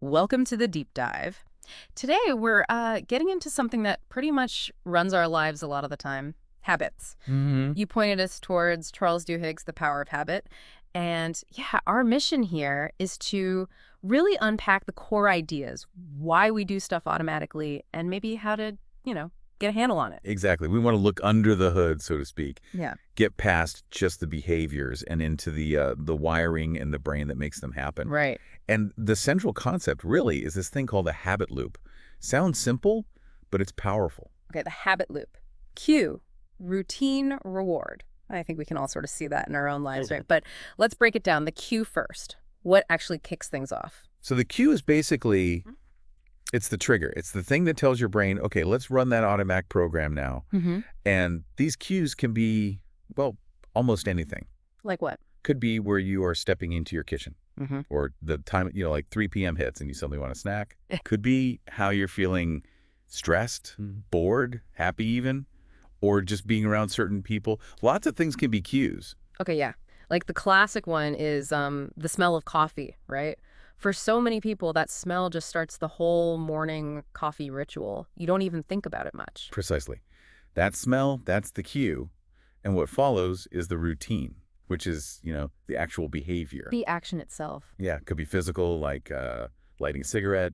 Welcome to the deep dive. Today, we're getting into something that pretty much runs our lives a lot of the time, habits. Hmm. You pointed us towards Charles Duhigg's The Power of Habit. And yeah, our mission here is to really unpack the core ideas, why we do stuff automatically, and maybe how to, get a handle on it. Exactly. We want to look under the hood, so to speak, Yeah. get past just the behaviors and into the wiring in the brain that makes them happen. Right. And the central concept really is this thing called a habit loop. Sounds simple, but it's powerful. Okay, the habit loop. Cue, routine, reward. I think we can all sort of see that in our own lives, right? But let's break it down. The cue first. What actually kicks things off? So the cue is basically, it's the trigger. It's the thing that tells your brain, okay, let's run that automatic program now. Mm-hmm. And these cues can be, well, almost anything. Like what? Could be where you are stepping into your kitchen. Mm-hmm. Or the time, like 3 p.m. hits and you suddenly want a snack. Could be how you're feeling stressed, bored, happy even, or just being around certain people. Lots of things can be cues. Okay, yeah. Like the classic one is the smell of coffee, right? For so many people, that smell just starts the whole morning coffee ritual. You don't even think about it much. Precisely. That smell, that's the cue. And what follows is the routine, which is, the actual behavior. The action itself. Yeah, it could be physical, like lighting a cigarette,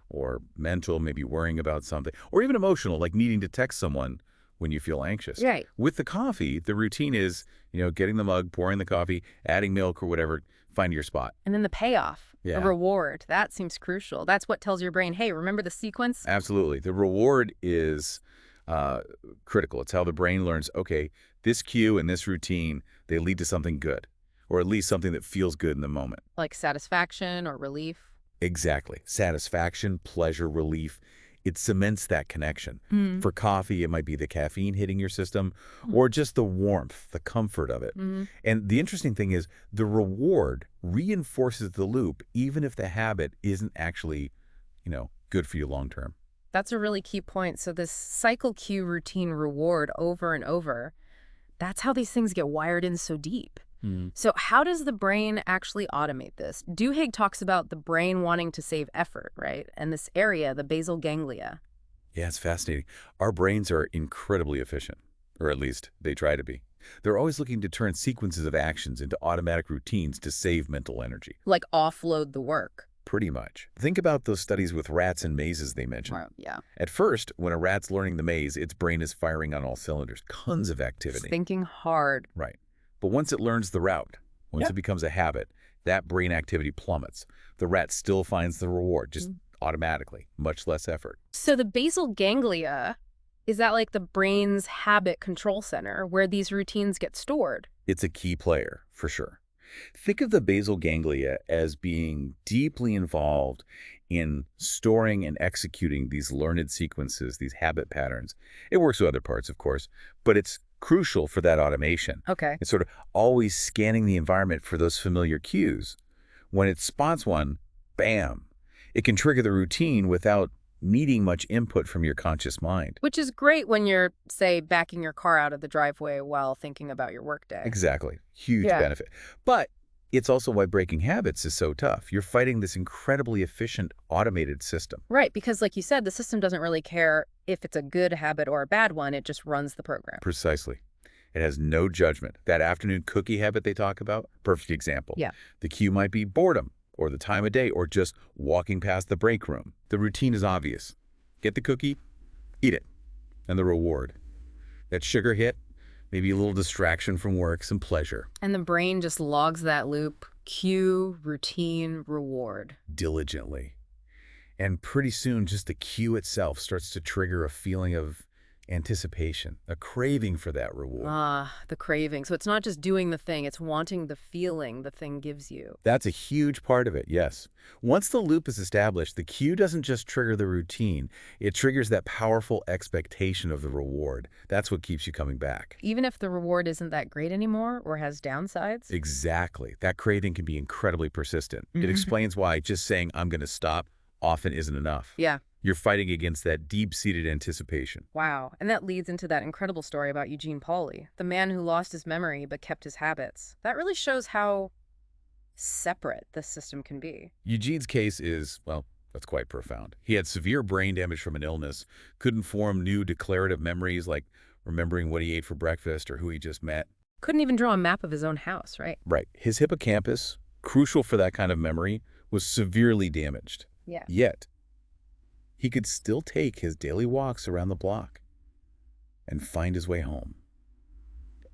or mental, maybe worrying about something, or even emotional, like needing to text someone when you feel anxious. Right. With the coffee, the routine is, getting the mug, pouring the coffee, adding milk or whatever, find your spot. And then the payoff, Yeah. the reward, that seems crucial. That's what tells your brain, hey, remember the sequence? Absolutely. The reward is critical. It's how the brain learns, okay, this cue and this routine, they lead to something good, or at least something that feels good in the moment. Like satisfaction or relief. Exactly. Satisfaction, pleasure, relief. It cements that connection. Mm. For coffee, it might be the caffeine hitting your system or just the warmth, the comfort of it. Mm. And the interesting thing is the reward reinforces the loop even if the habit isn't actually, good for you long term. That's a really key point. So this cycle cue routine reward over and over, that's how these things get wired in so deep. So how does the brain actually automate this? Duhigg talks about the brain wanting to save effort, right? And this area, the basal ganglia. Yeah, it's fascinating. Our brains are incredibly efficient, or at least they try to be. They're always looking to turn sequences of actions into automatic routines to save mental energy. Like offload the work. Pretty much. Think about those studies with rats and mazes they mentioned. Right, yeah. At first, when a rat's learning the maze, its brain is firing on all cylinders. Tons of It's activity. thinking hard. Right. But once it learns the route, once it becomes a habit, that brain activity plummets. The rat still finds the reward, just automatically, much less effort. So the basal ganglia, is that like the brain's habit control center where these routines get stored? It's a key player, for sure. Think of the basal ganglia as being deeply involved in storing and executing these learned sequences, these habit patterns. It works with other parts, of course, but it's crucial for that automation. Okay. It's sort of always scanning the environment for those familiar cues. When it spots one, bam, it can trigger the routine without needing much input from your conscious mind. Which is great when you're, say, backing your car out of the driveway while thinking about your workday. Exactly. Huge Yeah. benefit. But it's also why breaking habits is so tough. You're fighting this incredibly efficient automated system. Right, because like you said, the system doesn't really care if it's a good habit or a bad one. It just runs the program. Precisely. It has no judgment. That afternoon cookie habit they talk about, perfect example. Yeah. The cue might be boredom, or the time of day, or just walking past the break room. The routine is obvious. Get the cookie, eat it. And the reward. That sugar hit, maybe a little distraction from work, some pleasure. And the brain just logs that loop, cue, routine, reward. Diligently. And pretty soon, just the cue itself starts to trigger a feeling of anticipation, a craving for that reward. Ah, the craving. So it's not just doing the thing, it's wanting the feeling the thing gives you. That's a huge part of it, yes. Once the loop is established, the cue doesn't just trigger the routine, it triggers that powerful expectation of the reward. That's what keeps you coming back. Even if the reward isn't that great anymore or has downsides? Exactly. That craving can be incredibly persistent. It explains why just saying, I'm going to stop, often isn't enough. Yeah. You're fighting against that deep-seated anticipation. Wow. And that leads into that incredible story about Eugene Pauly, the man who lost his memory but kept his habits. That really shows how separate this system can be. Eugene's case is, well, that's quite profound. He had severe brain damage from an illness, couldn't form new declarative memories like remembering what he ate for breakfast or who he just met. Couldn't even draw a map of his own house, right? Right. His hippocampus, crucial for that kind of memory, was severely damaged. Yeah. Yet, he could still take his daily walks around the block and find his way home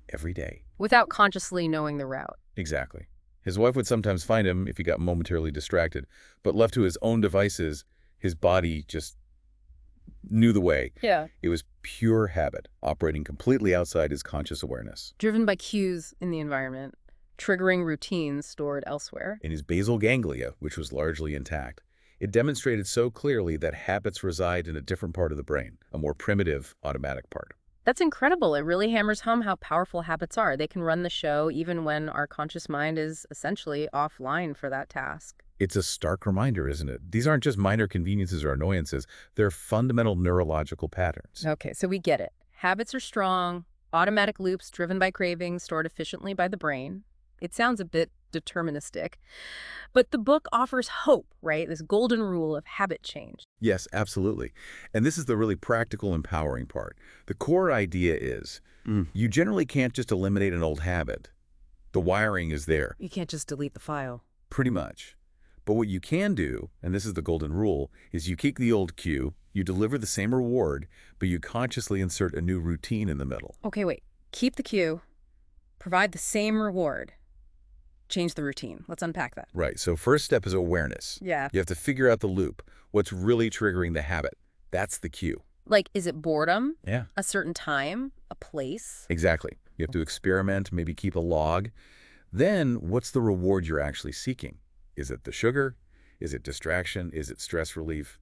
every day. Without consciously knowing the route. Exactly. His wife would sometimes find him if he got momentarily distracted, but left to his own devices, his body just knew the way. Yeah. It was pure habit, operating completely outside his conscious awareness. Driven by cues in the environment, triggering routines stored elsewhere. In his basal ganglia, which was largely intact, it demonstrated so clearly that habits reside in a different part of the brain, a more primitive, automatic part. That's incredible. It really hammers home how powerful habits are. They can run the show even when our conscious mind is essentially offline for that task. It's a stark reminder, isn't it? These aren't just minor conveniences or annoyances. They're fundamental neurological patterns. Okay, so we get it. Habits are strong, automatic loops driven by cravings stored efficiently by the brain. It sounds a bit deterministic, but the book offers hope, right? This golden rule of habit change. Yes, absolutely. And this is the really practical, empowering part. The core idea is you generally can't just eliminate an old habit. The wiring is there. You can't just delete the file. Pretty much. But what you can do, and this is the golden rule, is you keep the old cue, you deliver the same reward, but you consciously insert a new routine in the middle. Okay, wait. Keep the cue, provide the same reward, change the routine. Let's unpack that. Right. So first step is awareness. Yeah. You have to figure out the loop. What's really triggering the habit? That's the cue. Like, is it boredom? Yeah. A certain time? A place? Exactly. You have to experiment, maybe keep a log. Then, what's the reward you're actually seeking? Is it the sugar? Is it distraction? Is it stress relief?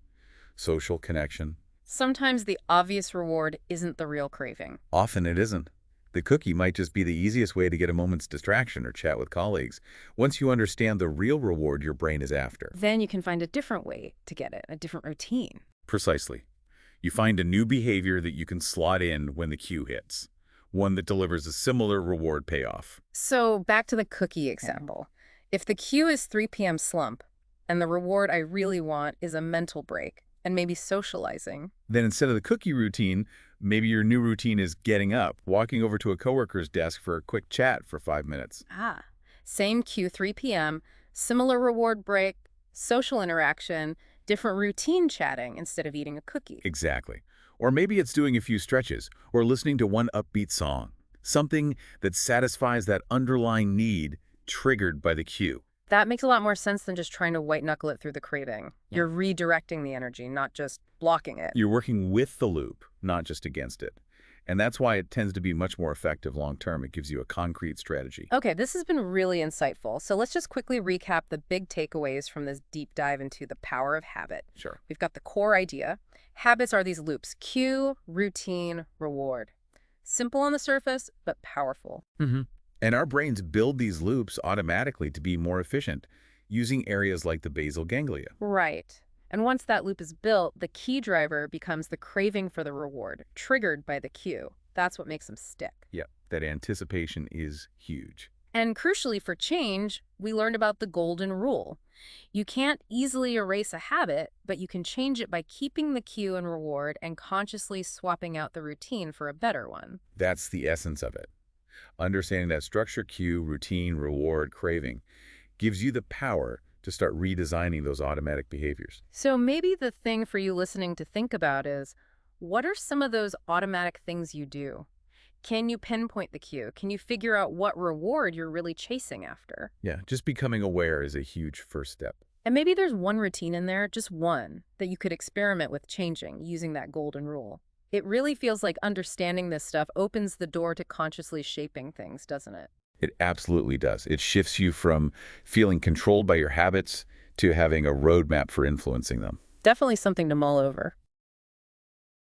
Social connection? Sometimes the obvious reward isn't the real craving. Often it isn't. The cookie might just be the easiest way to get a moment's distraction or chat with colleagues. Once you understand the real reward your brain is after. Then you can find a different way to get it, a different routine. Precisely. You find a new behavior that you can slot in when the cue hits. One that delivers a similar reward payoff. So back to the cookie example. If the cue is 3 p.m. slump, and the reward I really want is a mental break, and maybe socializing. Then instead of the cookie routine, maybe your new routine is getting up, walking over to a coworker's desk for a quick chat for 5 minutes. Same cue, 3 p.m., similar reward break, social interaction, different routine chatting instead of eating a cookie. Exactly. Or maybe it's doing a few stretches or listening to one upbeat song, something that satisfies that underlying need triggered by the cue. That makes a lot more sense than just trying to white-knuckle it through the craving. Yeah. You're redirecting the energy, not just blocking it. You're working with the loop, not just against it. And that's why it tends to be much more effective long-term. It gives you a concrete strategy. Okay, this has been really insightful. So let's just quickly recap the big takeaways from this deep dive into the power of habit. Sure. We've got the core idea. Habits are these loops: cue, routine, reward. Simple on the surface, but powerful. And our brains build these loops automatically to be more efficient, using areas like the basal ganglia. Right. And once that loop is built, the key driver becomes the craving for the reward, triggered by the cue. That's what makes them stick. Yeah, that anticipation is huge. And crucially for change, we learned about the golden rule. You can't easily erase a habit, but you can change it by keeping the cue and reward and consciously swapping out the routine for a better one. That's the essence of it. Understanding that structure, cue, routine, reward, craving gives you the power to start redesigning those automatic behaviors. So maybe the thing for you listening to think about is, what are some of those automatic things you do? Can you pinpoint the cue? Can you figure out what reward you're really chasing after? Yeah, just becoming aware is a huge first step. And maybe there's one routine in there, just one, that you could experiment with changing using that golden rule. It really feels like understanding this stuff opens the door to consciously shaping things, doesn't it? It absolutely does. It shifts you from feeling controlled by your habits to having a roadmap for influencing them. Definitely something to mull over.